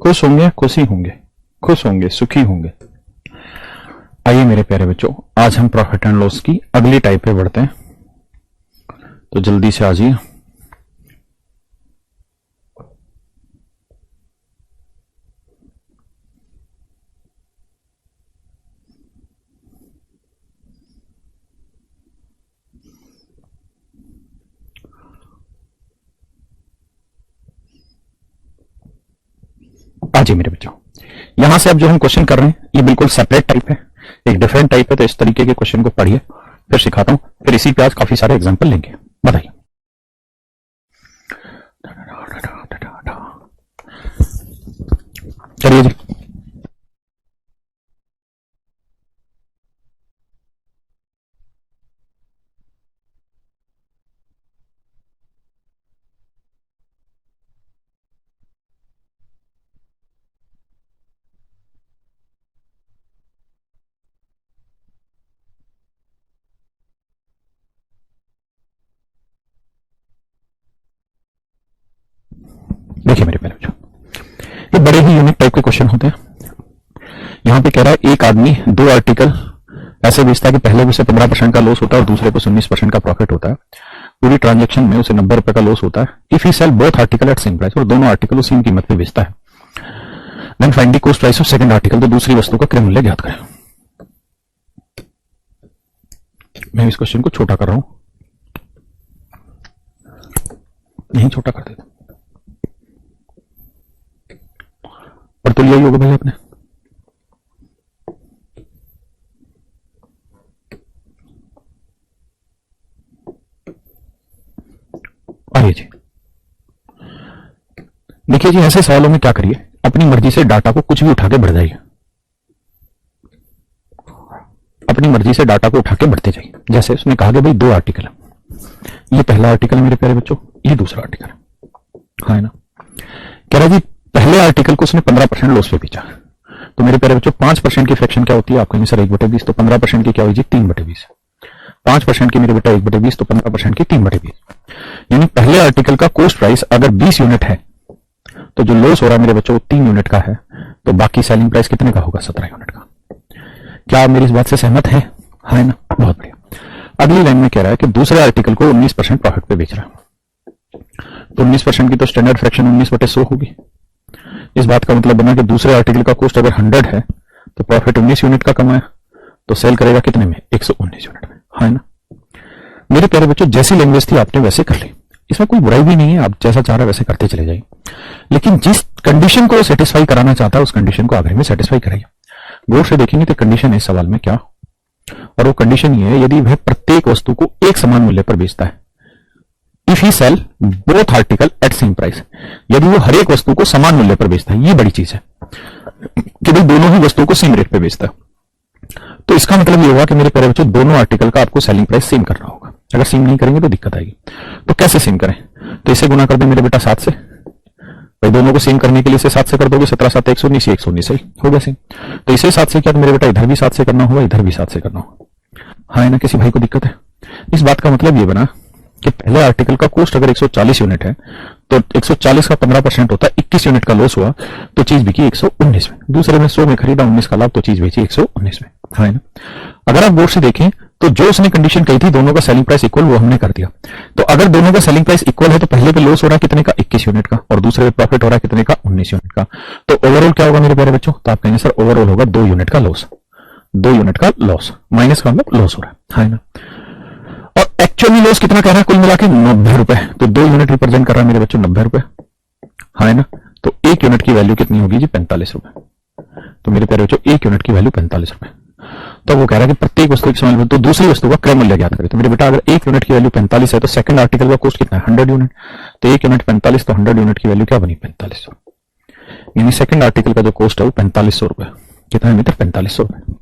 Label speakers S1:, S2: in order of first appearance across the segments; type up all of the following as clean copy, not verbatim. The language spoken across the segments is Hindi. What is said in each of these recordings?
S1: खुश होंगे, खुशी होंगे, खुश होंगे, सुखी होंगे। आइए मेरे प्यारे बच्चों, आज हम प्रॉफिट एंड लॉस की अगली टाइप पे बढ़ते हैं, तो जल्दी से आ जाइए। आ जाइए मेरे बच्चों, यहां से अब जो हम क्वेश्चन कर रहे हैं ये बिल्कुल सेपरेट टाइप है, एक डिफरेंट टाइप है। तो इस तरीके के क्वेश्चन को पढ़िए, फिर सिखाता हूं, फिर इसी पे आज काफी सारे एग्जाम्पल लेंगे। बताइए। चलिए जी। देखिए मेरे प्यारे बच्चों, ये बड़े ही यूनिक टाइप के क्वेश्चन होते हैं। यहाँ पे कह रहा है एक आदमी दो आर्टिकल ऐसे बेचता है कि पहले भी उसे 15% का लॉस होता है और दूसरे को 19% का प्रॉफिट होता है। पूरी ट्रांजेक्शन में उसे 90 रुपए का लॉस होता है। If he sell both article at same price, और दोनों आर्टिकल उस सेम कीमत पे बेचता है, then find the cost price of second article, तो दूसरी वस्तु का क्रय मूल्य ज्ञात करें। मैं इस क्वेश्चन को छोटा कर रहा हूं, नहीं छोटा कर देता, पर तो लिया ही होगा भाई आपने। आइए जी, देखिए जी, ऐसे सवालों में क्या करिए, अपनी मर्जी से डाटा को कुछ भी उठा के बढ़ जाइए, अपनी मर्जी से डाटा को उठा के बढ़ते जाइए। जैसे उसने कहा कि भाई दो आर्टिकल है, ये पहला आर्टिकल है मेरे प्यारे बच्चों, ये दूसरा आर्टिकल है, हाँ है ना। कह रहा जी पहले आर्टिकल को उसने 15% लॉस पे बेचा, तो मेरे प्यारे बच्चों 5% की फ्रैक्शन क्या होती है, आप कहेंगे सर 1/20, तो 15% की क्या हुई जी 3/20। 5% की मेरे बेटा 1/20, तो 15% की 3/20। यानी पहले आर्टिकल का कॉस्ट प्राइस अगर 20 यूनिट है, तो जो लॉस हो रहा है मेरे बच्चों 3 यूनिट का है, तो बाकी सेलिंग प्राइस कितने का होगा, 17 यूनिट का। क्या आप मेरी इस बात से सहमत है, हाँ है ना, बहुत बढ़िया। अगली लाइन में कह रहा है कि दूसरे आर्टिकल को 19% प्रॉफिट पे बेच रहा है, तो 19% की तो स्टैंडर्ड फ्रैक्शन 19/100 होगी। इस बात का मतलब बना कि दूसरे आर्टिकल का कॉस्ट अगर 100 है, तो प्रॉफिट 19 यूनिट का कमाया, तो सेल करेगा कितने में, 119 यूनिट में, हाँ है ना। मेरे प्यारे बच्चों, जैसी लैंग्वेज थी आपने वैसे कर ली, इसमें कोई बुराई भी नहीं है, आप जैसा चाह रहे वैसे करते चले जाइए, लेकिन जिस कंडीशन को सेटिस्फाई कराना चाहता है उस कंडीशन को आखिर में सेटिस्फाई कराइए। गौर से देखेंगे तो कंडीशन है इस सवाल में क्या, और वो कंडीशन ये है यदि वह प्रत्येक वस्तु को एक समान मूल्य पर बेचता है। If he sell both article at same price, यदि वो हर एक वस्तु को समान मूल्य पर बेचता है, ये बड़ी चीज है कि भाई दोनों ही वस्तुओं को सेम रेट पे बेचता है। तो इसका मतलब ये हुआ कि मेरे प्यारे बच्चों दोनों आर्टिकल का आपको सेलिंग प्राइस सेम करना होगा। अगर सेम नहीं करेंगे तो दिक्कत आएगी। तो कैसे सेम करें, तो इसे गुना कर दें मेरे बेटा 7 से, भाई दोनों को सेम करने के लिए इसे 7 से कर दोगे, 17 7 119, 119 हो गया सेम। तो इसे 7 से किया तो मेरे बेटा इधर भी 7 से करना होगा, इधर भी 7 से करना होगा, हाँ है ना। किसी भाई को दिक्कत है, इस बात का मतलब ये बना कि पहले आर्टिकल का कॉस्ट अगर 140 यूनिट है, तो 140 का 15% होता है 21 यूनिट का लॉस हुआ, तो चीज बिकी 119 में। दूसरे में 100 में खरीदा, 19 का लाभ, तो चीज बेची 119 में, हाँ है ना। अगर आप बोर्ड से देखें तो जो उसने कंडीशन कही थी दोनों का सेलिंग प्राइस इक्वल, वो हमने कर दिया। तो अगर दोनों का सेलिंग प्राइस इक्वल है, तो पहले पे लॉस हो रहा है कितने का, 21 यूनिट का, और दूसरे पे प्रॉफिट हो रहा है कितने का, 19 यूनिट का। तो ओवरऑल क्या होगा मेरे प्यारे बच्चों, तो आप कहेंगे सर ओवरऑल होगा 2 यूनिट का लॉस, 2 यूनिट का लॉस, माइनस का मतलब लॉस हो रहा है, हाँ है ना। और एक्चुअली लॉस कितना कह रहा है, कुल मिला के 90 रुपए, तो 2 यूनिट रिप्रेजेंट कर रहा है मेरे बच्चों 90 रुपए, हाँ है ना। तो 1 यूनिट की वैल्यू कितनी होगी जी, 45 रुपए। तो मेरे प्यारे बच्चों 1 यूनिट की वैल्यू 45 रुपए। तो वो कह रहा है कि प्रत्येक वस्तु के समान, तो दूसरी वस्तु का क्रय मूल्य ज्ञात करें। तो मेरे बेटा अगर 1 यूनिट की वैल्यू 45 है, तो सेकंड आर्टिकल का कॉस्ट कितना है, 100 यूनिट। तो 1 यूनिट 45, तो 100 यूनिट की वैल्यू क्या बनी, 4500। यानी सेकंड आर्टिकल का जो कॉस्ट है वो 4500 रुपए, कितना है मित्र, 4500 रुपए।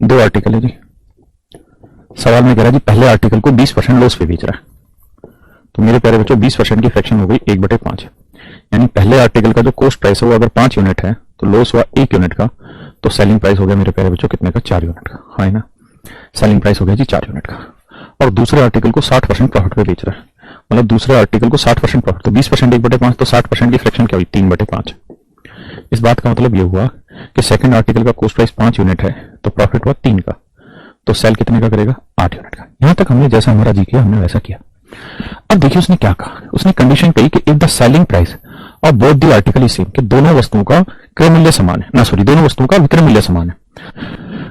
S1: दो आर्टिकल है जी। सवाल में कह रहा है जी पहले आर्टिकल को 20% लॉस पे बेच रहा है। तो मेरे प्यारे बच्चों 20% की फ्रैक्शन हो गई 1/5, यानी पहले आर्टिकल का जो कॉस्ट प्राइस है वो अगर 5 यूनिट है तो लॉस हुआ 1 यूनिट का, तो सेलिंग प्राइस हो गया मेरे प्यारे बच्चों कितने का, 4 यूनिट का, हाँ है ना। सेलिंग प्राइस हो गया जी 4 यूनिट का। और दूसरे आर्टिकल को 60% प्रॉफिट पे बेच रहा है, मतलब दूसरे आर्टिकल को 60% प्रॉफिट, तो 20% 1/5 तो 60% की फ्रैक्शन क्या हुई 3/5। इस बात का मतलब ये हुआ कि सेकंड आर्टिकल का कॉस्ट प्राइस 5 यूनिट है तो प्रॉफिट हुआ 3 का, तो सेल कितने का करेगा, 8 यूनिट का। यहां तक हमने जैसा हमारा जी किया हमने वैसा किया। अब देखिए उसने क्या कहा, उसने कंडीशन कही कि इफ द सेलिंग प्राइस और both the article is same, कि दोनों वस्तुओं का क्रय मूल्य समान है, ना सॉरी दोनों वस्तुओं का विक्रय मूल्य समान है।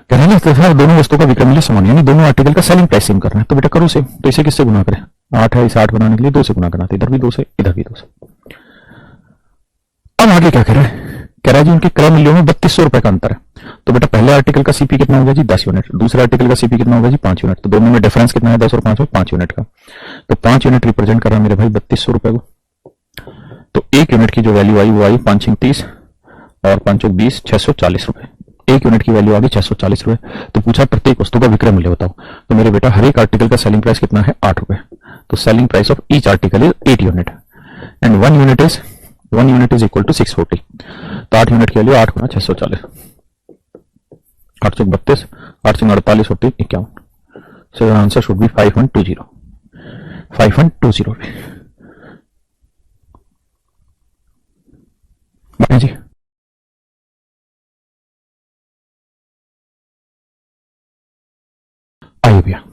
S1: कह रहे हैं ना दोनों वस्तुओं का विक्रय मूल्य समान है, यानी दोनों आर्टिकल का सेलिंग प्राइस सेम करना है, तो बेटा करो सेम। तो इसे किससे गुना करें, 8 है, इसे 8 बनाने के लिए 2 से गुना करना, इधर भी 2 से इधर भी 2 से। अब आगे क्या कह रहा है, कह रहा है जी उनके क्रय मूल्यों में 3200 रुपए का अंतर है। तो बेटा पहले आर्टिकल का सीपी कितना होगा जी 10 यूनिट, दूसरे आर्टिकल का सीपी कितना होगा जी 5 यूनिट, तो दोनों में डिफरेंस कितना है 10 और 5 में 5 यूनिट का। तो 5 यूनिट रिप्रेजेंट कर रहा है मेरे भाई 3200 रुपए को। तो 1 यूनिट की जो वैल्यू आई वो आई 5 × 30 और 5 × 20 640 रुपए। 1 यूनिट की वैल्यू आ गई 640 रुपए। तो पूछा प्रत्येक वस्तु का विक्रय मूल्य बताओ, तो मेरे बेटा हर एक आर्टिकल का सेलिंग प्राइस कितना है 8 रुपए। तो selling price of each article is 8 unit and 1 unit is equal to 640। तो 8 यूनिट की वैल्यू 8 × 640, 8 × 32, 8 × 48 होती 51। सो आंसर शुड बी 5120, 5120 जी। आइए भैया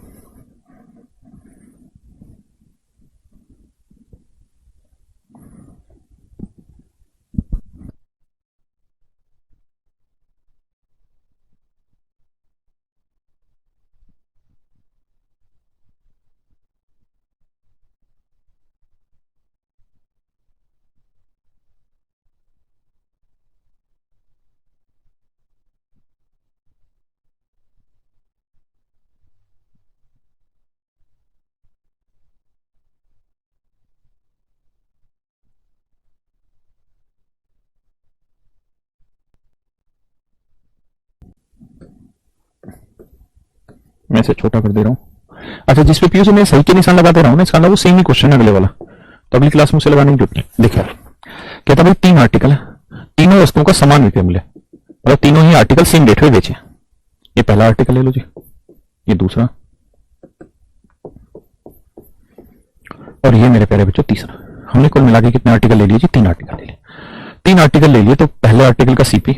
S1: मैं इसे छोटा कर दे रहा हूं। अच्छा जिस पे पीयू से मैं सही के निशान लगा दे रहा हूं ना, इसका मतलब वो सेम ही क्वेश्चन है अगले वाला, तो अगली क्लास में उसे लगाने की जरूरत नहीं। देखिए कहता भाई 3 आर्टिकल है, तीनों वस्तुओं का समान विक्रय मूल्य, मतलब तीनों ही आर्टिकल सेम रेट पे बेचे। ये पहला आर्टिकल ले लो जी, ये दूसरा, और ये मेरे प्यारे बच्चों तीसरा। हमने कुल मिला के कितने आर्टिकल ले लिए जी, 3 आर्टिकल ले लिए। 3 आर्टिकल ले लिए, तो पहले आर्टिकल का सीपी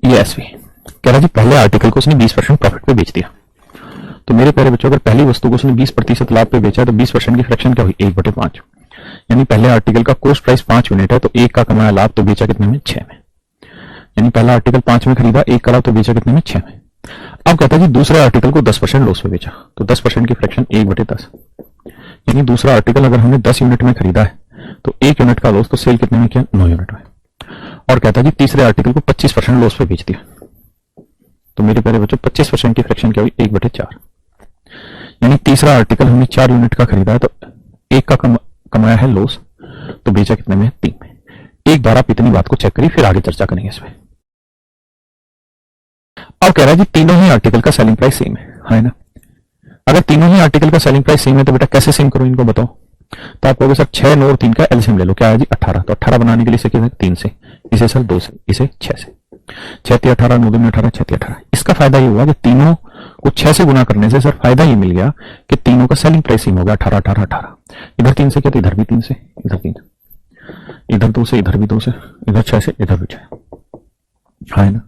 S1: ये एसवी, कह रहा जी पहले आर्टिकल को उसने 20% प्रॉफिट पे बेच दिया। तो मेरे प्यारे बच्चों अगर पहली वस्तु को उसने 20% लाभ पे बेचा तो 20% की फ्रैक्शन क्या हुई 1/5, यानी पहले आर्टिकल का कॉस्ट प्राइस 5 यूनिट है तो 1 का कमाया लाभ तो बेचा कितने में 6 में, यानी पहला आर्टिकल 5 में खरीदा, 1 का लाभ तो बेचा कितने में 6 में। अब कहता है जी दूसरे आर्टिकल को 10% लॉस पे बेचा, तो 10% की फ्रैक्शन 1/10, यानी दूसरा आर्टिकल अगर हमने 10 यूनिट में खरीदा है तो 1 यूनिट का लॉस तो सेल कितने में किया 9 यूनिट में। और कहता है जी तीसरे आर्टिकल को 25% लॉस पे बेच दिया, तो मेरे प्यारे बच्चों 25% की फ्रैक्शन क्या हुई 1/4, यानी तीसरा आर्टिकल हमने 4 यूनिट का खरीदा है तो 1 का कमाया है लॉस तो बेचा कितने में 3 में। एक बार आप इतनी बात को चेक करिए फिर आगे चर्चा करेंगे इसमें। अब कह रहा है जी तीनों ही आर्टिकल का सेलिंग प्राइस सेम है ना। अगर तीनों ही आर्टिकल का सेलिंग प्राइस सेम है तो बेटा कैसे सेम करो इनको बताओ। तो आप कहोगे सर 6, 9 और 3 का एलसीएम ले लो, क्या है जी 18, तो 18 बनाने के लिए इसे कितने 3 से, इसे सर 2 से, इसे 6 से, 6 × 18, 9 × 18, 6 × 18। इसका फायदा ये हुआ कि तीनों को 6 से गुना करने से सर फायदा ये मिल गया कि तीनों का सेलिंग प्राइस सेम हो गया 18, 18, 18। इधर 3 से किया तो इधर भी 3 से, इधर 3, इधर 2 से, इधर भी 2 से, इधर 6 से, इधर भी 6, है ना।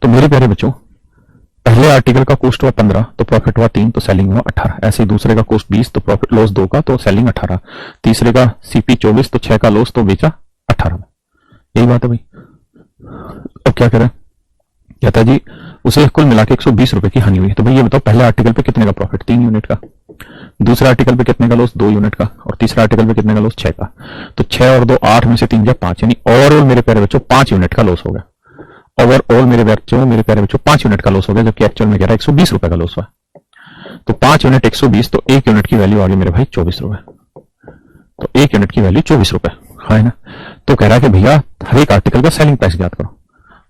S1: तो मेरे प्यारे बच्चों पहले आर्टिकल का कॉस्ट हुआ 15 तो प्रॉफिट हुआ 3 तो सेलिंग हुआ 18, ऐसे ही दूसरे का कॉस्ट 20 तो प्रॉफिट लॉस 2 का तो सेलिंग 18, तीसरे का सीपी 24 तो 6 का लॉस तो बेचा 18 में। यही बात है भाई। अब क्या करें, कहता जी उसे कुल मिला के 120 रुपए की हानि हुई। तो भाई ये बताओ पहले आर्टिकल पे कितने का प्रॉफिट 3 यूनिट का, दूसरे आर्टिकल पे कितने का लॉस 2 यूनिट का, और तीसरे आर्टिकल पे कितने का लॉस 6 का। तो 6 और 2 8 में से 3 जा 5, यानी ओवरऑल मेरे प्यारे बच्चों 5 यूनिट का लॉस हो गया। ओवरऑल मेरे प्यारे बच्चों 5 यूनिट का लॉस हो गया, जबकि एक्चुअल में कह रहा है 120 रुपए का लॉस हुआ। तो 5 यूनिट 120, तो 1 यूनिट की वैल्यू आ गई मेरे भाई 24 रुपए। तो 1 यूनिट की वैल्यू 24 रुपए है ना। तो कह रहा है कि भैया हर एक आर्टिकल का सेलिंग प्राइस ज्ञात करो।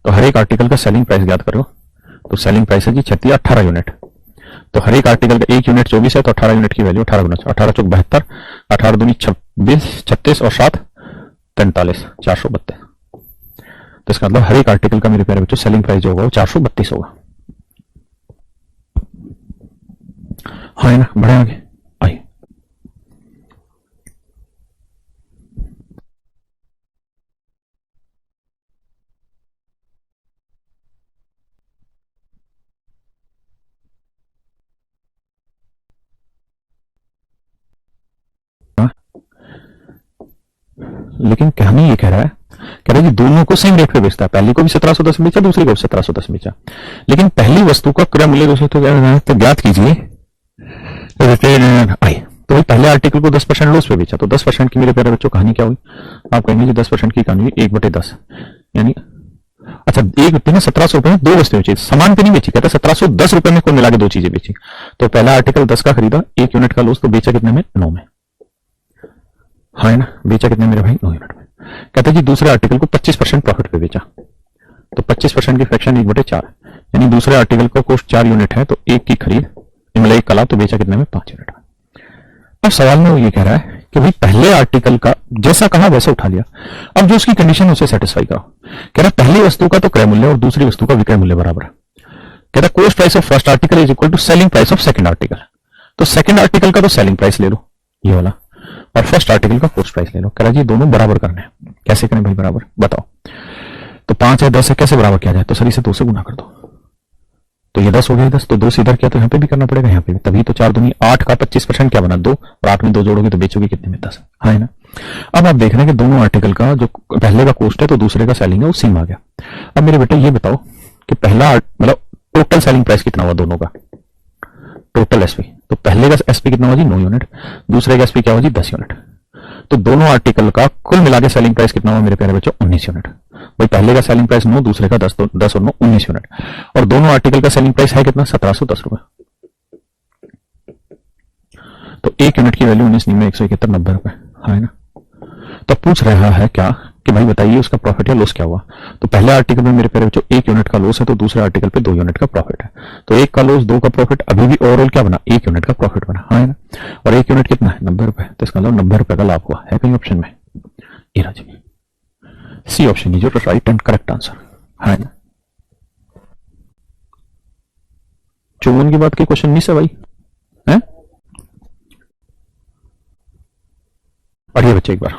S1: तो हर एक आर्टिकल का सेलिंग प्राइस ज्ञात करो। तो सेलिंग प्राइस है जी 18 यूनिट। तो हर एक आर्टिकल का एक यूनिट 24 है, तो 18 यूनिट की वैल्यू 18 गुना 18 चौक 72, 18 दूनी 26, 36 और 7 43, 432। तो इसका मतलब हर एक आर्टिकल का मेरे प्यारे बच्चों सेलिंग प्राइस जो होगा वो 432 होगा। हाँ है ना, बढ़े आगे आइए। हाँ? लेकिन कहनी ये कह रहा है, कह रहा है कि दोनों को सेम रेट पे बेचता है, पहली को भी 1710 बेचा, दूसरी को भी 1710 बेचा, लेकिन पहली वस्तु का क्रय मूल्य दूसरे तो ज्ञात कीजिए। आइए, तो भाई पहले आर्टिकल को 10% लॉस पे बेचा, तो 10% की मेरे प्यारे बच्चों कहानी क्या हुई? आप कहेंगे कि 10% की कहानी 1/10 यानी अच्छा, एक व्यक्ति ने 1700 रुपए में दो वस्तुएं बेची, समान पे नहीं बेची, कहता 1710 रुपए में कुल मिला के दो चीजें बेची। तो पहला आर्टिकल 10 का खरीदा, 1 यूनिट का लॉस, तो बेचा कितने में? 9 में। हाँ है ना, बेचा कितने मेरे भाई? 9 यूनिट में। कहते जी दूसरे आर्टिकल को 25% प्रॉफिट पे बेचा, तो 25% की फ्रैक्शन 1/4 यानी दूसरे आर्टिकल का कॉस्ट 4 यूनिट है, तो एक की खरीद मतलब एक कला, तो बेचा कितने में? 5 यूनिट में। अब सवाल में वो ये कह रहा है कि भाई पहले आर्टिकल का जैसा कहा वैसा उठा लिया, अब जो उसकी कंडीशन है उसे सेटिस्फाई करो। कह रहा है पहली वस्तु का तो क्रय मूल्य और दूसरी वस्तु का विक्रय मूल्य बराबर है। कह रहा है cost price of first article is equal to selling price of second article. तो सेकंड आर्टिकल का तो सेलिंग प्राइस ले लो ये वाला, और फर्स्ट आर्टिकल का कॉस्ट प्राइस ले लो। कह रहा जी दोनों बराबर करने हैं। कैसे करें भाई बराबर? बताओ। तो 5 है 10 है, कैसे बराबर किया जाए? तो सर इसे 2 से गुना कर दो, तो ये 10 हो गया 10, तो 2 से इधर किया तो यहाँ पे भी करना पड़ेगा, यहाँ पे भी, तभी तो 4 दूनी 8 का 25% क्या बना? 2, और 8 में 2 जोड़ोगे तो बेचोगे कितने में? 10। हाँ है ना। अब आप देख रहे हैं कि दोनों आर्टिकल का जो पहले का कॉस्ट है तो दूसरे का सेलिंग है वो सेम आ गया। अब मेरे बेटे ये बताओ कि पहला मतलब टोटल सेलिंग प्राइस कितना हुआ दोनों का? टोटल एसपी, तो पहले का एसपी कितना हुआ जी? 9 यूनिट, दूसरे का एसपी क्या हुआ जी? 10 यूनिट। तो दोनों आर्टिकल का कुल मिला के सेलिंग प्राइस कितना हुआ मेरे प्यारे बच्चों? 19 यूनिट। भाई पहले का सेलिंग प्राइस 9, दूसरे का 10, तो 10 और 9 19 यूनिट, और दोनों आर्टिकल का सेलिंग प्राइस है कितना? 1710 रुपए। तो 1 यूनिट की वैल्यू 19 में 171, 90 रुपए। हाँ है ना। तो पूछ रहा है क्या कि भाई बताइए उसका प्रॉफिट या लॉस क्या हुआ? तो पहले आर्टिकल में मेरे प्यारे बच्चों 1 यूनिट का लॉस है, तो दूसरे आर्टिकल पे 2 यूनिट का प्रॉफिट है। तो 1 का लॉस, 2 का प्रॉफिट, अभी भी ओवरऑल क्या बना? 1 यूनिट का प्रॉफिट बना। हाँ है ना। और 1 यूनिट कितना है? 90 रुपए। तो इसका मतलब 90 रुपए का लाभ हुआ है कहीं ऑप्शन में? ये राजी C option is your right and correct answer. हाँ ना। 54 की बात की क्वेश्चन मिस है भाई है? पढ़िए बच्चे एक बार,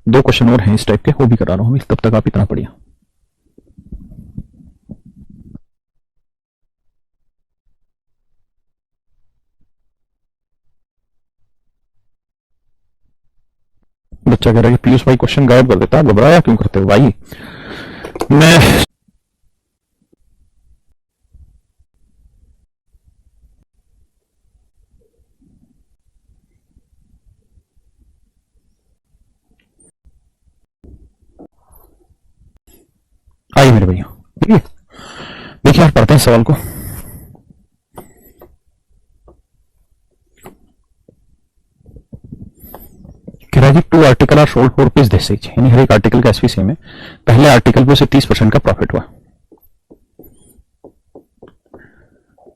S1: 2 क्वेश्चन और हैं इस टाइप के, वो भी करा रहा हूं, तब तक आप इतना पढ़िए। बच्चा कह रहा है कि पीयूष भाई क्वेश्चन गायब कर देता है, घबराया क्यों करते हो भाई? मैं आइए मेरे भैया, ठीक है देखिए यार, पढ़ते हैं सवाल को। कह रहा है जी 2 article are sold for rupees this each, यानी हर एक आर्टिकल का एसपी सेम है। पहले आर्टिकल पे उसे 30% का प्रॉफिट हुआ,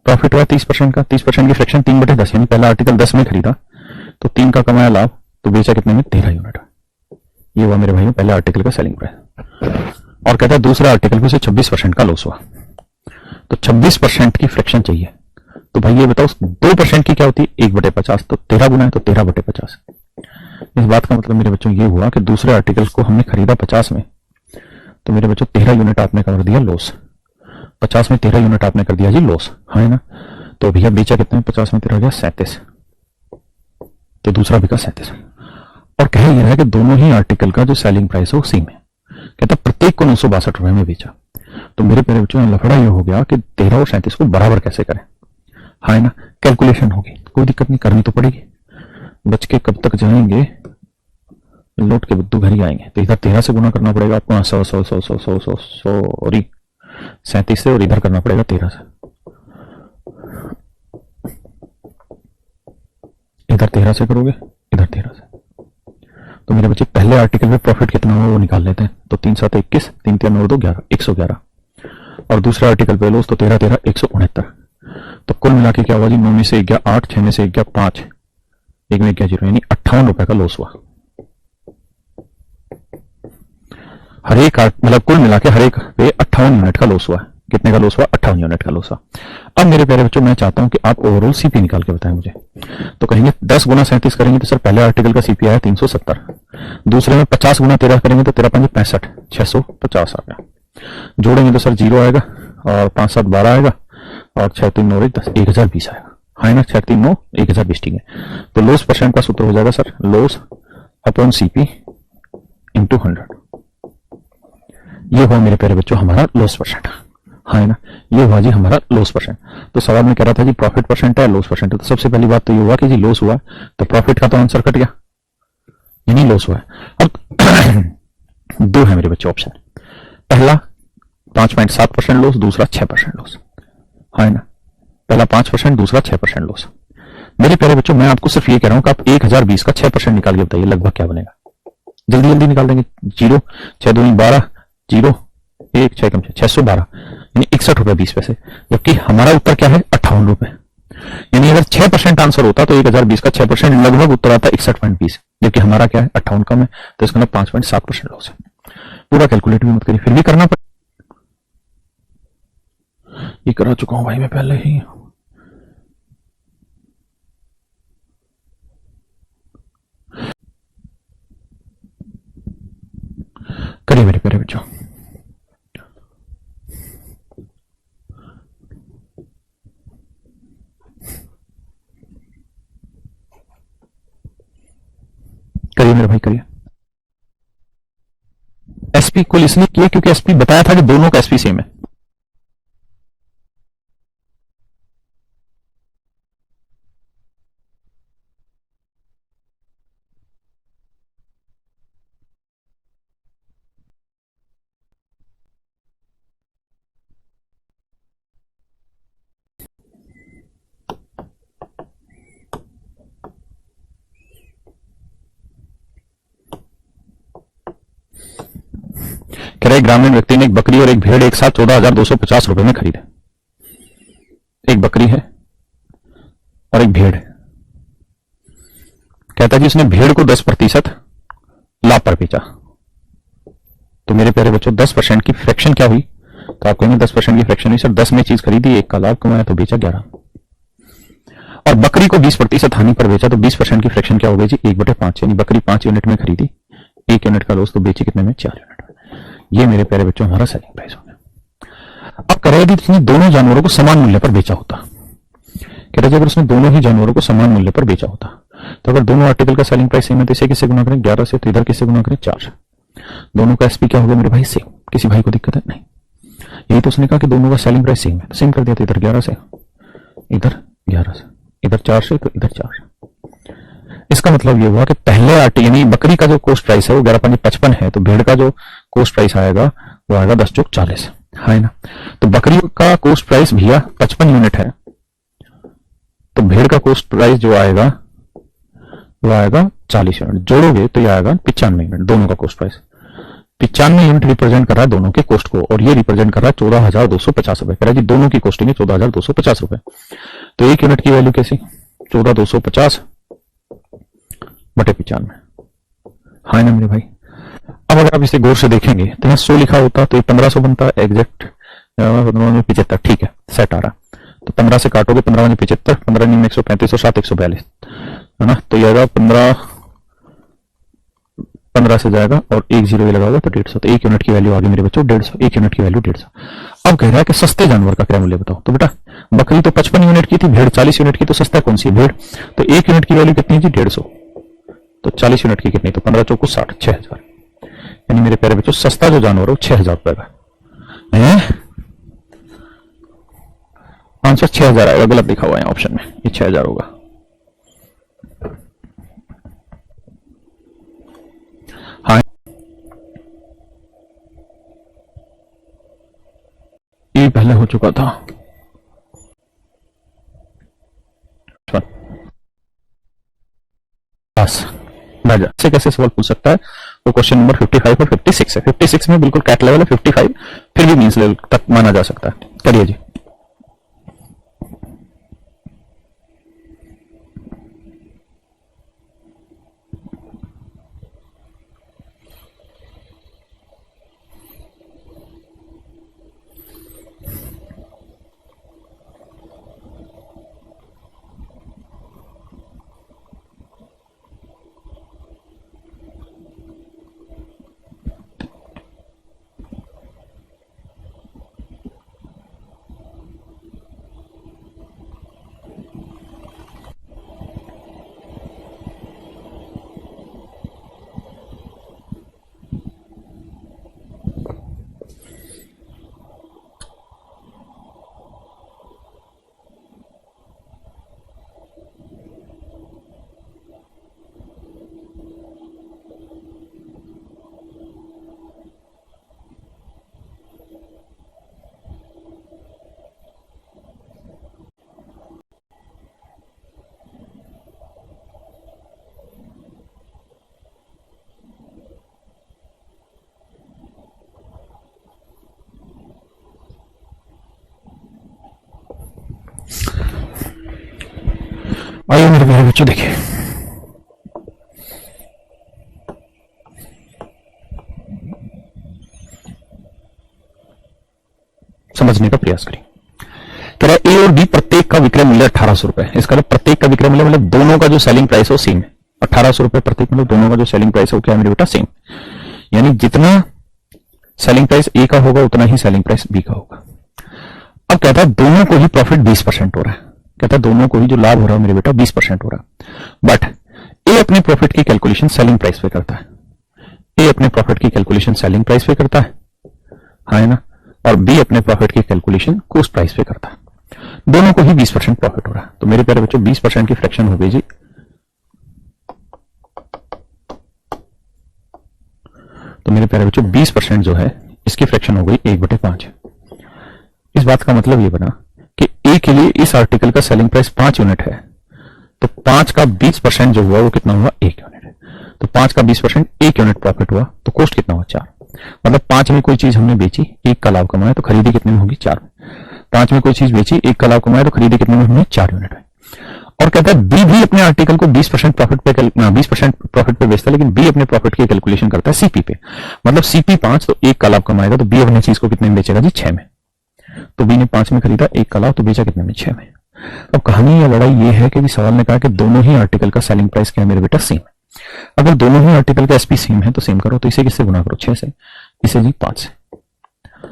S1: प्रॉफिट हुआ 30% का, 30% की फ्रैक्शन 3/10 यानी पहला आर्टिकल 10 में खरीदा तो 3 का कमाया लाभ, तो बेचा कितने में? 13 यूनिट। ये हुआ मेरे भाइयों पहले आर्टिकल का सेलिंग प्राइस। और कहता है दूसरा आर्टिकल पे उसे 26% का लॉस हुआ, तो 26% की फ्रैक्शन चाहिए। तो भाई ये बताओ 2% की क्या होती है? 1/50, तो 13 गुना है तो 13/50। इस बात का मतलब मेरे बच्चों ये हुआ कि दूसरे आर्टिकल को हमने खरीदा 50 में, तो मेरे बच्चों 13 यूनिट आपने कर दिया लॉस। 50 में 13 यूनिट आपने कर दिया जी लॉस। हाँ है ना। तो भैया बेचा कितने में? 50 में 13 हो गया 37, तो दूसरा बिका 37। और कह ये रहा है कि दोनों ही आर्टिकल का जो सेलिंग प्राइस है वो सेम है। कहता प्रत्येक को 962 रुपए में बेचा। तो मेरे प्यारे बच्चों लफड़ा ये हो गया कि 13 और 37 को बराबर कैसे करें? हाँ है ना। कैलकुलेशन होगी, कोई दिक्कत नहीं, करनी तो पड़ेगी। बच के कब तक जाएंगे? लौट के बुद्धू घर ही आएंगे। तो इधर 13 से गुना करना पड़ेगा आपको, 37 से, और इधर करना पड़ेगा 13 से। इधर 13 से करोगे, इधर 13 से, तो मेरे बच्चे पहले आर्टिकल में प्रॉफिट कितना हुआ वो निकाल लेते हैं। तो 3 7 21, 3 3 9 2 11, 111। और दूसरे आर्टिकल पे लॉस तो 13 13 169। तो कुल मिला के क्या हुआ जी, 9 में से 1 गया 8, 6 में से 1 गया 5, 1 में 1 गया 0, यानी 58 रुपए का लॉस हुआ। हर एक मतलब कुल मिला के हर एक पे 58 यूनिट का लॉस हुआ। कितने का लॉस हुआ? 58 यूनिट का लॉस हुआ। अब मेरे प्यारे बच्चों मैं चाहता हूं कि आप ओवरऑल सीपी निकाल के बताएं मुझे। तो कहेंगे 10 गुना 37 करेंगे तो सर पहले आर्टिकल का सीपी आया 370, दूसरे में 50 गुना 13 करेंगे तो 13 5 65, 650 आ गया। जोड़ेंगे तो सर 0 आएगा और 5 7 12 आएगा और 6 3 9 1 10, 1020 आएगा। हाँ ना, 6 3 9 1020, ठीक है। तो लॉस परसेंट का सूत्र हो जाएगा sir loss upon CP into 100। ये हुआ मेरे प्यारे बच्चों हमारा लॉस परसेंट। हाँ ना, ये हुआ जी हमारा लॉस परसेंट। तो सवाल में कह रहा था जी प्रॉफिट परसेंट है लॉस परसेंट है। तो सबसे पहली बात तो ये हुआ कि जी लॉस हुआ तो प्रॉफिट का तो आंसर कट गया, यानी लॉस हुआ है। अब दो है मेरे बच्चों ऑप्शन, पहला 5.7% लॉस, दूसरा 6% लॉस। हाँ ना, पहला 5%, दूसरा 6% लॉस। मेरे प्यारे बच्चों मैं आपको सिर्फ ये कह रहा हूं कि आप 1020 का 6% निकाल के बताइए लगभग क्या बनेगा। जल्दी जल्दी निकाल देंगे। 0 6 2 12, 0 1 6 कम 612, यानी 61 रुपए 20 पैसे। जबकि हमारा उत्तर क्या है? 58 रुपए। यानी अगर 6% आंसर होता तो 1020 का 6% लगभग उत्तर आता 61.20, जबकि हमारा क्या है? 58 कम है, तो इसका 5.7% लॉस है। पूरा कैलकुलेट भी मत करिए, फिर भी करना पड़ेगा। ये करा चुका हूं भाई मैं पहले ही। करिए मेरे प्यारे बच्चों। करिए मेरे भाई करिए। एसपी कुल इसलिए किए क्योंकि एसपी बताया था कि दोनों का एसपी सेम है। कह रहे ग्रामीण व्यक्ति ने एक बकरी और एक भेड़ एक साथ 14,250 रुपए में खरीदे। एक बकरी है और एक भेड़ है। कहता जी उसने भेड़ को 10% लाभ पर बेचा। तो मेरे प्यारे बच्चों 10% की फ्रैक्शन क्या हुई? तो आप कहेंगे 10% की फ्रैक्शन हुई सर 10 में चीज खरीदी, एक का लाभ कमाया तो बेचा 11। और बकरी को 20% हानि पर बेचा तो 20% की फ्रैक्शन क्या हो गई जी? 1/5, यानी बकरी 5 यूनिट में खरीदी, 1 यूनिट का लॉस, तो बेची कितने में? 4 यूनिट में। ये मेरे प्यारे बच्चों हमारा सेलिंग प्राइस हो गया। अब कह रहे थे दोनों जानवरों को समान मूल्य पर बेचा होता। कह रहे थे अगर उसने दोनों ही जानवरों को समान मूल्य पर बेचा होता तो अगर दोनों आर्टिकल का सेलिंग प्राइस सेम है तो इसे किससे गुना करें? 11 से। तो इधर किससे गुना करें? 4 से। दोनों का एसपी क्या होगा मेरे भाई? सेम। किसी भाई को दिक्कत है? नहीं। यही तो उसने कहा कि दोनों का सेलिंग प्राइस सेम है, सेम कर दिया। तो इधर 11 से, इधर 11 से, इधर 4 से, तो इधर 4 से। इसका मतलब ये हुआ कि पहले आर्टिकल यानी बकरी का जो कॉस्ट प्राइस है वो 11.55 है, तो भेड़ का जो कॉस्ट प्राइस आएगा वो आएगा 10 + 40 है ना। तो बकरी का कॉस्ट प्राइस भैया 55 यूनिट है, तो भेड़ का कॉस्ट प्राइस जो आएगा वो आएगा 40 यूनिट। जोड़ोगे तो ये आएगा 95 यूनिट। दोनों का कॉस्ट प्राइस 95 यूनिट रिप्रेजेंट कर रहा है दोनों के कॉस्ट को, और ये रिप्रेजेंट कर रहा है 14,250 रुपए। कह रहा है जी दोनों की कॉस्टिंग है 14,250 रुपए। तो 1 यूनिट की वैल्यू कैसी? 14,250 बटे 95। हाँ ना मेरे भाई। अब अगर आप इसे गौर से देखेंगे तो यहाँ 100 लिखा होता तो ये 1500 बनता, एग्जैक्ट 75, ठीक है, सेट आ रहा। तो 15 से काटोगे 15 में 75, 15 में 135 और 7 142 है ना। तो ये आएगा 15 से जाएगा और 1 0 लगा होगा तो 150। तो 1 यूनिट की वैल्यू आ गई मेरे बच्चों 150। 1 यूनिट की वैल्यू 150। अब कह रहा है कि सस्ते जानवर का क्या मूल्य बताओ। तो बेटा बकरी तो 55 यूनिट की थी, भेड़ 40 यूनिट की, तो सस्ता कौन सी? भेड़। तो 1 यूनिट की वैल्यू कितनी जी? 150। तो 40 यूनिट की कितनी? तो 15 चौको 60, 6000। यानी मेरे प्यारे बच्चों सस्ता जो जानवर हो 6000 रुपए का है। आंसर 6000 आएगा, गलत लिखा हुआ है ऑप्शन में, ये 6000 होगा। हाँ ये पहले हो चुका था। बस बाय। राजा से कैसे सवाल पूछ सकता है, वो क्वेश्चन नंबर 55 और 56 है। 56 में बिल्कुल कैट लेवल है, 55 फिर भी मींस लेवल तक माना जा सकता है। करिए जी। आइए मेरे प्यारे बच्चों, देखिए समझने का प्रयास करें। कह रहा है ए और बी प्रत्येक का विक्रय मूल्य 1800 रुपए। इसका प्रत्येक का विक्रय मूल्य मतलब दोनों का जो सेलिंग प्राइस है वो सेम है। 1800 रुपए प्रत्येक मतलब दोनों का जो सेलिंग प्राइस है वो क्या है मेरे बेटा, सेम। यानी जितना सेलिंग प्राइस ए का होगा उतना ही सेलिंग प्राइस बी का होगा। अब कहता है दोनों को ही प्रॉफिट 20% हो रहा है। कहता है दोनों को ही जो लाभ हो रहा है मेरे बेटा 20% हो रहा है। बट ए अपने प्रॉफिट की कैलकुलेशन सेलिंग प्राइस पे करता है। ए अपने प्रॉफिट की कैलकुलेशन सेलिंग प्राइस पे करता है ना, और बी अपने प्रॉफिट की कैलकुलेशन कॉस्ट प्राइस पे करता है। दोनों को ही 20% प्रॉफिट हो रहा है। तो मेरे प्यारे बच्चों 20% की फ्रैक्शन हो गई जी। तो मेरे प्यारे बच्चों 20% जो है इसकी फ्रैक्शन हो गई 1/5। इस बात का मतलब ये बना कि ए के लिए इस आर्टिकल का सेलिंग प्राइस 5 यूनिट है, तो 5 का 20% जो हुआ वो कितना हुआ, 1 यूनिट। तो 5 का 20% 1 यूनिट प्रॉफिट हुआ, तो कॉस्ट कितना हुआ, 4। मतलब 5 में कोई चीज हमने बेची, 1 का लाभ कमाया, तो खरीदी कितने में होगी, 4 में। 5 में कोई चीज बेची, 1 का लाभ कमाया, तो खरीदी कितने में होगी, 4 यूनिट में। और कहता है बी भी अपने आर्टिकल को 20% प्रॉफिट पे 20% प्रॉफिट पे बेचता है, लेकिन बी अपने प्रॉफिट की कैलकुलेशन करता है सीपी पे। मतलब सीपी 5, तो 1 का लाभ कमाएगा, तो बी अपनी चीज को कितने में बेचेगा जी, 6 में। तो बी ने 5 में खरीदा, 1 का लाभ, तो बेचा कितने में, 6 में। अब कहानी या लड़ाई ये है कि सवाल ने कहा कि दोनों ही आर्टिकल का सेलिंग प्राइस क्या है मेरे बेटा, सेम है। अगर दोनों ही आर्टिकल का एसपी सेम है तो सेम करो। तो इसे किससे गुना करो, 6 से, इसे जी 5 से।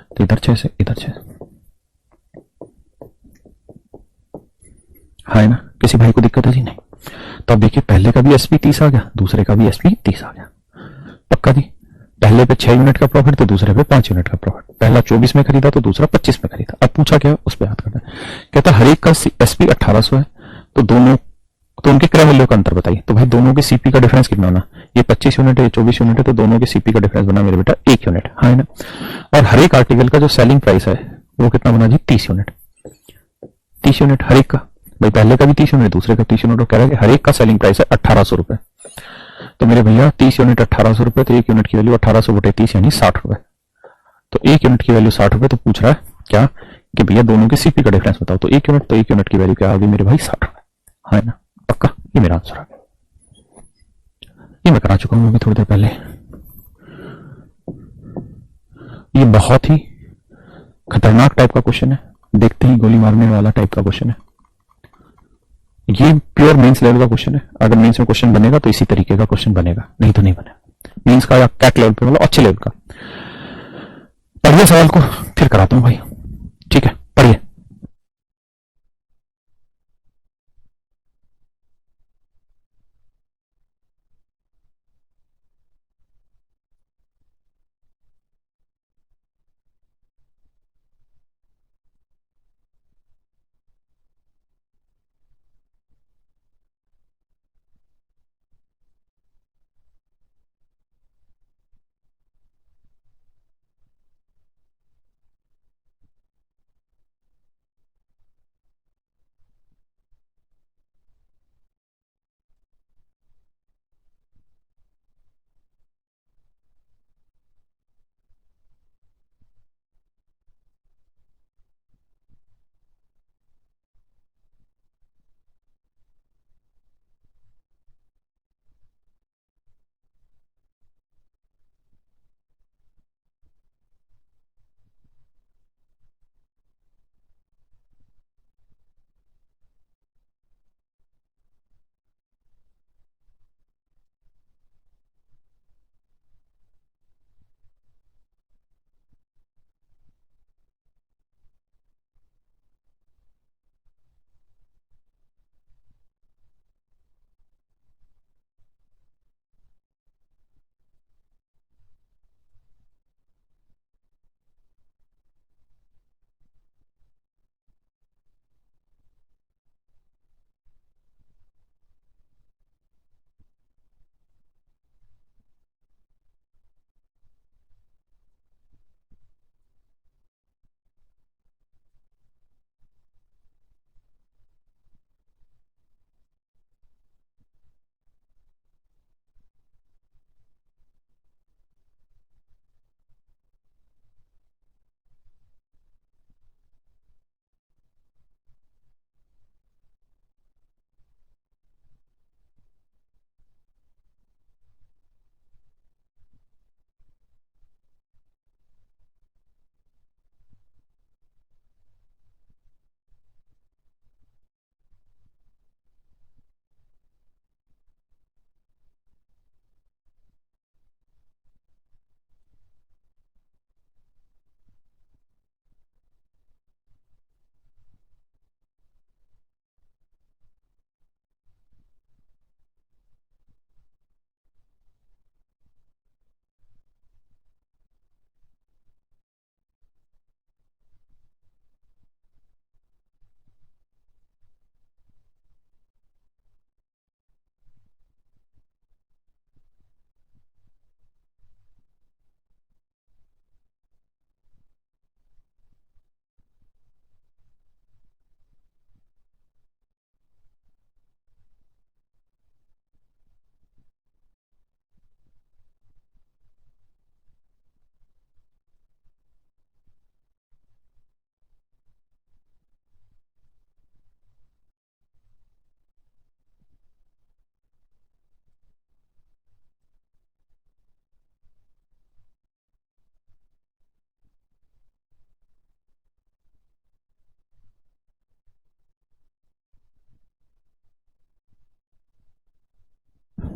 S1: तो इधर 6 से, इधर 6 से। है ना, किसी भाई को दिक्कत है जी, नहीं। तो अब देखिए पहले का भी एसपी 30 आ गया, दूसरे का भी एसपी 30 आ गया। पक्का जी। पहले पे 6 यूनिट का प्रॉफिट, तो दूसरे पे 5 यूनिट का प्रॉफिट। पहला 24 में खरीदा, तो दूसरा 25 में खरीदा। अब पूछा क्या, उस पर याद करना है। कहता हर एक का एसपी 1800 है, तो दोनों, तो उनके क्रय मूल्यों का अंतर बताइए। तो भाई दोनों के सीपी का डिफरेंस कितना होना, ये 25 यूनिट है, ये 24 यूनिट है, तो दोनों के सीपी का डिफरेंस बना मेरे बेटा 1 यूनिट, है ना। और हर एक आर्टिकल का जो सेलिंग प्राइस है वो कितना बना जी, 30 यूनिट। 30 यूनिट हर एक का, भाई पहले का भी 30 यूनिट, दूसरे का 30 यूनिट, और कह रहा है कि हर एक का सेलिंग प्राइस है 1800 रुपए। तो मेरे भैया 30 यूनिट 1800 रुपए, तो 1 यूनिट की वैल्यू 1800 बटे 30 यानी 60 रुपए। तो 1 यूनिट की वैल्यू 60 रुपए। तो पूछ रहा है क्या कि भैया दोनों के सीपी का डिफरेंस बताओ। तो 1 यूनिट, तो 1 यूनिट की वैल्यू क्या आ गई मेरे भाई, 60 रुपए, है ना। पक्का, ये मेरा आंसर है। ये मैं करा चुका हूं अभी थोड़ी देर पहले। ये बहुत ही खतरनाक टाइप का क्वेश्चन है, देखते ही गोली मारने वाला टाइप का क्वेश्चन है। ये प्योर मेंस लेवल का क्वेश्चन है। अगर मेंस में क्वेश्चन बनेगा तो इसी तरीके का क्वेश्चन बनेगा, नहीं तो नहीं बनेगा। मेंस का या कैट लेवल पे, मतलब अच्छे लेवल का। पढ़िए सवाल को, फिर कराता हूं भाई, ठीक है, पढ़िए।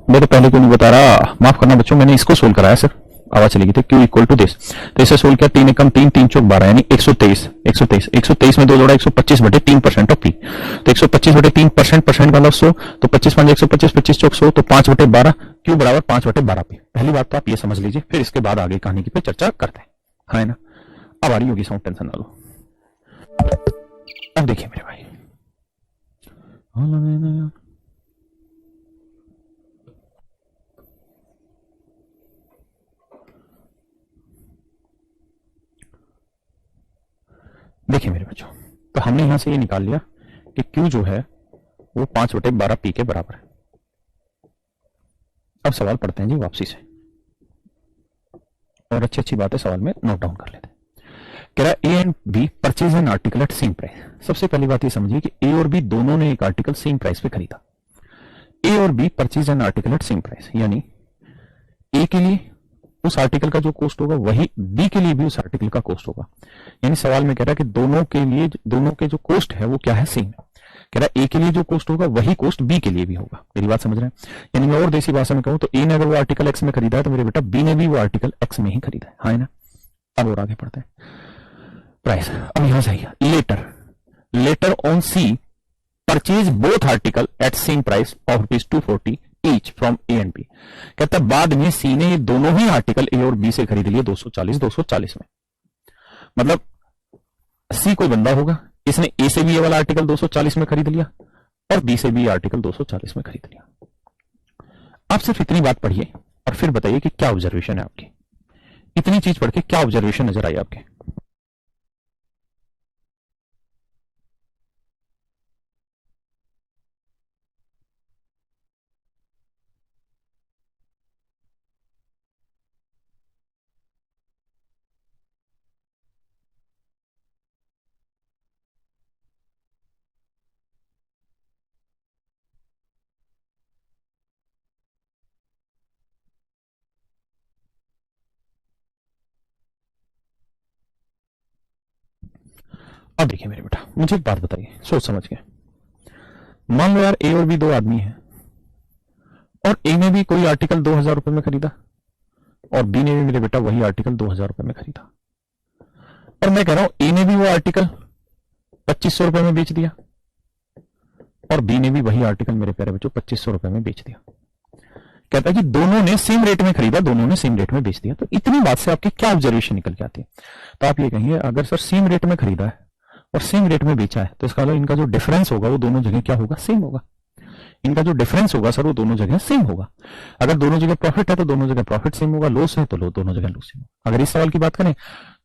S1: मैं तो पहले क्यों नहीं बता रहा, माफ करना बच्चों, मैंने इसको सोल्व कराया सर, आवाज चली गई थी। क्यू इक्वल टू दिस, तो इसे सोल्व किया, 3 एकम 3, 3 चौक 12 यानी 123, 123, 123 में 2 जोड़ा 125 बटे 3% ऑफ पी, तो 125 बटे 3% परसेंट वाला 100, तो 25 5 125, 25 चौक 100, तो 5 बटे 12, क्यू बराबर 5 बटे 12 पी। पहली बात तो आप ये समझ लीजिए, फिर इसके बाद आगे कहानी की पे चर्चा करते हैं, है ना। अब आ रही होगी साउंड, टेंशन ना लो। अब देखिए मेरे भाई, देखिए मेरे बच्चों, तो हमने यहां से ये निकाल लिया कि Q जो है वो 5 बटे 12 पी के बराबर है। अब सवाल पढ़ते हैं जी वापसी से, और अच्छी अच्छी बातें सवाल में नोट डाउन कर लेते हैं। कह रहा है A and B purchase an article at same price. सबसे पहली बात ये समझिए कि ए और बी दोनों ने एक आर्टिकल सेम प्राइस पे खरीदा। ए और B purchase an article at same price, यानी ए के लिए उस आर्टिकल का जो कॉस्ट होगा वही बी के लिए भी उस आर्टिकल का कॉस्ट होगा। यानी सवाल में कह रहा है कि दोनों के लिए, दोनों के जो कॉस्ट है वो क्या है, सेम है। कह रहा है ए के लिए जो कॉस्ट होगा वही कॉस्ट बी के लिए भी होगा। मेरी बात समझ रहे हैं? यानी मैं और देसी भाषा में कहूं तो ए ने अगर वो आर्टिकल एक्स में खरीदा है तो मेरे बेटा बी ने भी वो आर्टिकल एक्स में ही खरीदा है, हाँ ना। अब और आगे पढ़ते हैं प्राइस। अब यहां से later, later on C purchase both article at same price of ₹240 each from A and B. कहता है बाद में सी ने ये दोनों ही आर्टिकल ए और बी से खरीद लिए 240 में। मतलब सी कोई बंदा होगा, इसने ए से भी ये वाला आर्टिकल 240 में खरीद लिया और बी से भी ये आर्टिकल 240 में खरीद लिया। आप सिर्फ इतनी बात पढ़िए और फिर बताइए कि क्या ऑब्जर्वेशन है आपकी। इतनी चीज पढ़ के क्या ऑब्जर्वेशन नजर आई आपके? अब देखिए मेरे बेटा, मुझे एक बात बताइए सोच समझ के। मान लो यार ए और बी दो आदमी हैं और ए ने भी कोई आर्टिकल 2000 रुपए में खरीदा और बी ने भी मेरे बेटा वही आर्टिकल 2000 रुपए में खरीदा, और मैं कह रहा हूं ए ने भी वो आर्टिकल 2500 रुपए में बेच दिया और बी ने भी वही आर्टिकल मेरे प्यारे बच्चों 2500 रुपए में बेच दिया। कहता है कि दोनों ने सेम रेट में खरीदा, दोनों ने सेम रेट में बेच दिया। तो इतनी बात से आपकी क्या ऑब्जर्वेशन निकल के आती है? तो आप ये कहिए अगर सर सेम रेट में खरीदा है और सेम रेट में बेचा है तो इसका मतलब इनका जो डिफरेंस होगा वो दोनों जगह क्या होगा, सेम होगा। इनका जो डिफरेंस होगा सर वो दोनों जगह सेम होगा। अगर दोनों जगह प्रॉफिट है तो दोनों जगह प्रॉफिट सेम होगा, लॉस है तो दोनों जगह लॉस सेम होगा। अगर इस सवाल की बात करें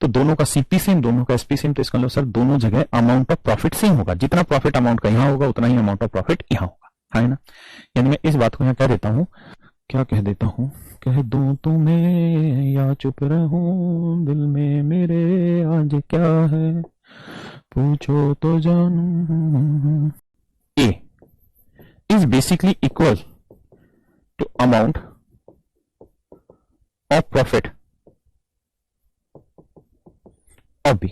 S1: तो दोनों का सीपी सेम, दोनों का एसपी सेम, तो इसका मतलब सर दोनों जगह अमाउंट ऑफ प्रॉफिट सेम होगा। जितना प्रॉफिट अमाउंट का यहां होगा उतना ही अमाउंट ऑफ प्रॉफिट यहां होगा, है ना। यानी मैं इस बात को यहां कह देता हूं, क्या कह देता हूं, कह दूं तुम्हें या चुप रहूं, दिल में मेरे आज क्या है पूछो तो जानूं। ए is basically equal to amount of profit of B।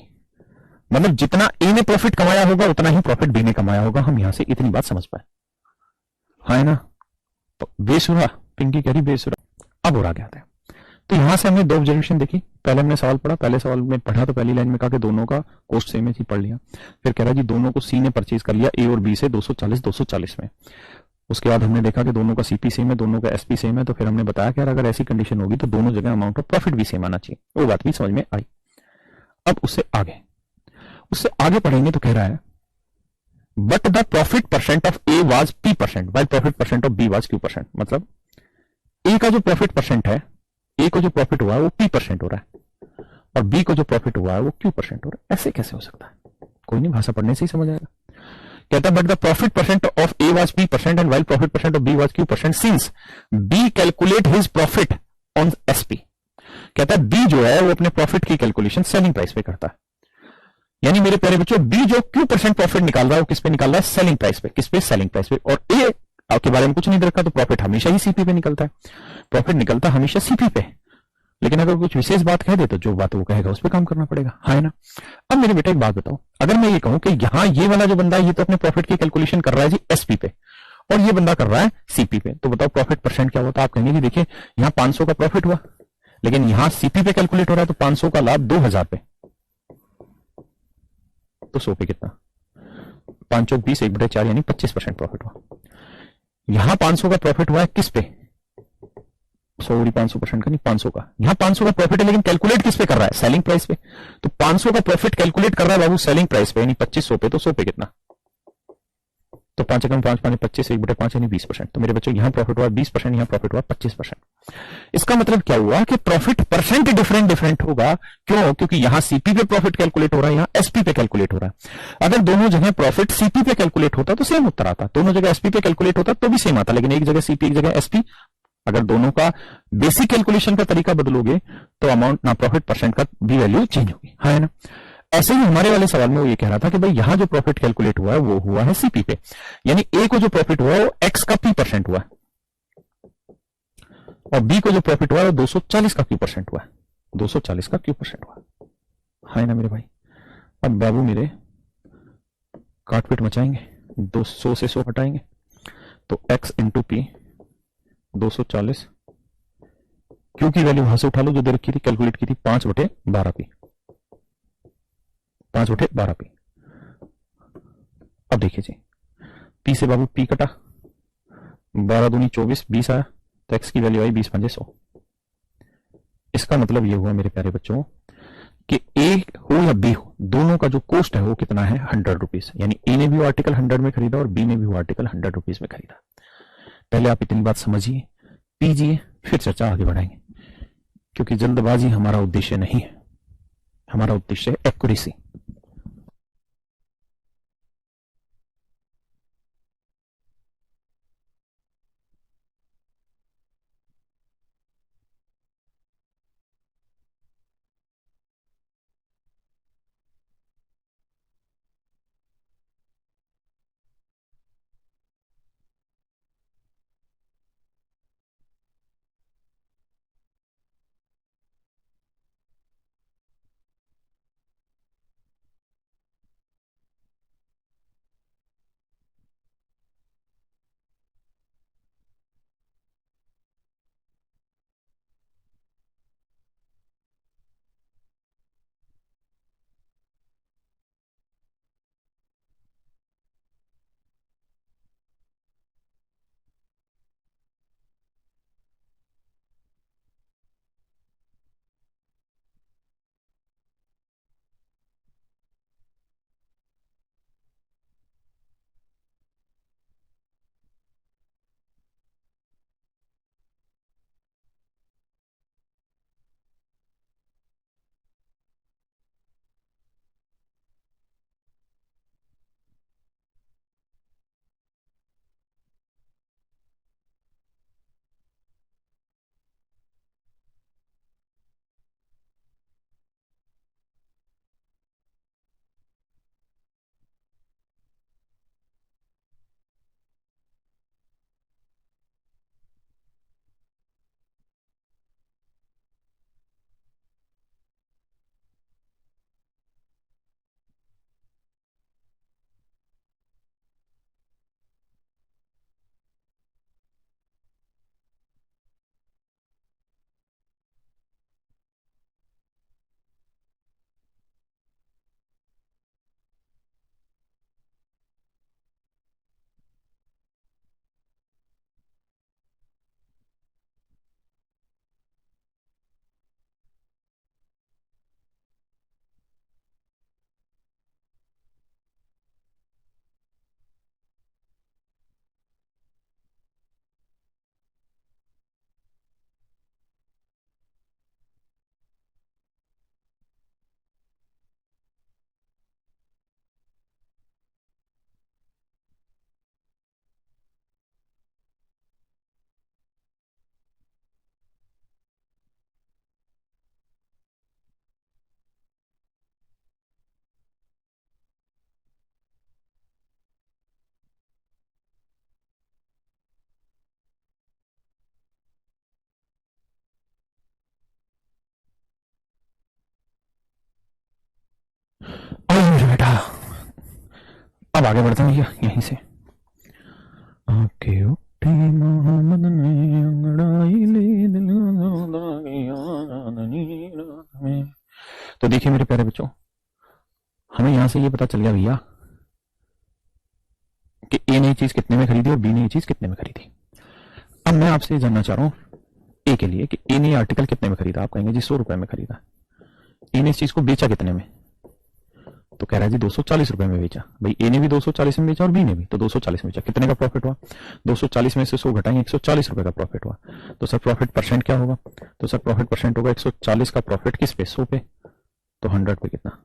S1: मतलब जितना ए ने प्रॉफिट कमाया होगा उतना ही प्रॉफिट बी ने कमाया होगा। हम यहां से इतनी बात समझ पाए, है ना। तो बेसुरा, पिंकी कह रही बेसुरा। अब और आगे आते हैं। तो यहां से हमने दो ऑब्जर्वेशन देखी। पहले हमने सवाल पढ़ा, पहले सवाल में पढ़ा तो पहली लाइन में कहा कि दोनों का कॉस्ट सेम है, पढ़ लिया। फिर कह रहा जी दोनों को सी ने परचेज कर लिया ए और बी से 240 में। उसके बाद हमने देखा कि दोनों का सीपी सेम है, दोनों का एसपी सेम है। तो फिर हमने बताया कि अगर ऐसी कंडीशन होगी तो दोनों जगह अमाउंट ऑफ प्रॉफिट भी सेम आना चाहिए। वो बात भी समझ में आई। अब उससे आगे पढ़ेंगे तो कह रहा है but the profit percent of A was P percent while profit percent of B was Q percent. मतलब ए का जो प्रॉफिट परसेंट है, ए को जो प्रॉफिट हुआ है वो पी परसेंट हो रहा है और बी को जो प्रॉफिट हुआ है वो क्यू परसेंट हो रहा है। ऐसे कैसे हो सकता है? कोई नहीं, भाषा पढ़ने से ही समझ आएगा। कहता है but the profit percent of A was P percent and while profit percent of B was Q percent since B calculate his profit on SP. कहता है बी जो है वो अपने प्रॉफिट की कैलकुलेशन सेलिंग प्राइस पे करता है। यानी मेरे प्यारे बच्चों बी जो क्यू परसेंट प्रॉफिट निकाल रहा है वो किस पे निकाल रहा है? सेलिंग प्राइस पे। किस पे? सेलिंग प्राइस पे। और ए के बारे में कुछ नहीं रखा तो प्रॉफिट हमेशा ही सीपी पे निकलता है, प्रॉफिट निकलता हमेशा सीपी पे। लेकिन अगर कुछ विशेष बात कह दे तो जो बात वो कहेगा उस पर काम करना पड़ेगा, है ना। अब मेरे बेटा एक बात बताओ, अगर मैं ये कहूं कि यहां ये वाला जो बंदा है ये तो अपने प्रॉफिट की कैलकुलेशन कर रहा है जी एसपी पे और ये बंदा कर रहा है सीपी पे। तो बताओ प्रॉफिट परसेंट क्या होता है? आप कहेंगे कि देखिए यहां 500 का प्रॉफिट हुआ, लेकिन यहां सीपी पे कैलकुलेट हो रहा है, तो 500 का लाभ 2000 पे, तो 100 पे कितना? 5 चौक 20, 1/4 यानी 25% प्रॉफिट हुआ। यहां 500 का प्रॉफिट हुआ है किस पे? 500% का नहीं, 500 का। यहां 500 का प्रॉफिट है, लेकिन कैलकुलेट किस पे कर रहा है? सेलिंग प्राइस पे। तो 500 का प्रॉफिट कैलकुलेट कर रहा है बाबू सेलिंग प्राइस पे, यानी 2500 पे, तो 100 पे कितना? तो 5 एकम 5 5 25, 1/5 यानी 20%। तो मेरे बच्चों यहां प्रॉफिट हुआ 20%, यहां प्रॉफिट हुआ 25%। इसका मतलब क्या हुआ कि प्रॉफिट परसेंट डिफरेंट होगा। क्यों? क्योंकि यहां सीपी पे प्रॉफिट कैलकुलेट हो रहा है, यहां एसपी पे कैलकुलेट हो रहा है। अगर दोनों जगह प्रॉफिट सीपी पे कैलकुलेट होता तो सेम उत्तर आता, दोनों जगह एसपी पे कैलकुलेट होता तो भी सेम आता, लेकिन एक जगह सीपी एक जगह एसपी। अगर दोनों का बेसिक कैलकुलेशन का तरीका बदलोगे तो अमाउंट ना प्रॉफिट परसेंट का भी वैल्यू चेंज होगी, है ना? ऐसे ही हमारे वाले सवाल में वो ये कह रहा था कि भाई यहां जो प्रॉफिट कैलकुलेट हुआ है वो हुआ है सीपी पे, यानी ए को जो प्रॉफिट हुआ है वो एक्स का पी परसेंट हुआ है, और बी को जो प्रॉफिट हुआ है वो 240 का क्यू परसेंट हुआ है, 240 का क्यू परसेंट हुआ है ना मेरे भाई? अब बाबू मेरे काटपीट मचाएंगे, 200 से 100 हटाएंगे, तो एक्स इंटू पी 240, क्यू की वैल्यू वहां से उठा लो जो दे रखी थी, कैलकुलेट की थी 5/12 पी, 5/12 पी। अब देखिए जी, पी से बाबू पी कटा, 12 दूनी 24, 20 आया, तो एक्स की वैल्यू आई 20×100। इसका मतलब ये हुआ मेरे प्यारे बच्चों कि ए हो या बी हो, दोनों का जो कॉस्ट है वो कितना है? 100 रुपीज। यानी ए ने भी वो आर्टिकल 100 में खरीदा और बी ने भी वो आर्टिकल 100 रुपीज में खरीदा। पहले आप इतनी बात समझिए, पीजिए, फिर चर्चा आगे बढ़ाएंगे, क्योंकि जल्दबाजी हमारा उद्देश्य नहीं है, हमारा उद्देश्य है एक्यूरेसी। और बेटा अब आगे बढ़ते हैं भैया यहीं से। आके उठी मोहम्मद ने अंगड़ाई ली दिल में। तो देखिए मेरे प्यारे बच्चों, हमें यहां से ये पता चल गया भैया कि ए ने ये चीज कितने में खरीदी और बी ने ये चीज कितने में खरीदी। अब मैं आपसे जानना चाह रहा हूं ए के लिए कि ए ने आर्टिकल कितने में खरीदा। आप कहेंगे जी 100 रुपए में खरीदा। ए ने इस चीज को बेचा कितने में? तो कह रहा है जी 240 रुपए में बेचा। भाई ए ने भी 240 में बेचा और बी ने भी, तो 240 में बेचा। कितने का प्रॉफिट हुआ? 240 में से 100 घटाएंगे, 140 रुपए का प्रॉफिट हुआ। तो सर प्रॉफिट परसेंट क्या होगा? तो सर प्रॉफिट परसेंट होगा 140 का प्रॉफिट किस पे? 100 पे। तो 100 पे कितना?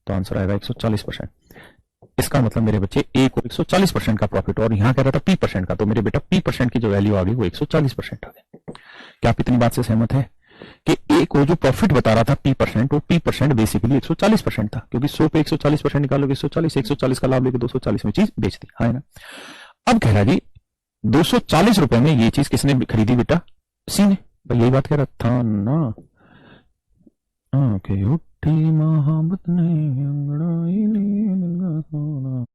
S1: तो आंसर आएगा 140%। इसका मतलब मेरे बच्चे ए को 140% का प्रॉफिट, और यहां कह रहा था पी परसेंट का, तो मेरे बेटा पी परसेंट की जो वैल्यू आ गई वो 140% आ गई। क्या आप इतनी बात से सहमत है कि ए को जो प्रॉफिट बता रहा था पी परसेंट, वो पी परसेंट बेसिकली 140% था, क्योंकि 100 पे 140% निकालोगे 140 का लाभ लेके 240 में चीज बेच दी, है ना। अब कह रहा जी 240 रुपए में ये चीज किसने खरीदी बेटा? सी ने। भाई यही बात कह रहा था ना। आके उठी मोहब्बत ने अंगड़ाई ली दिल का सोना।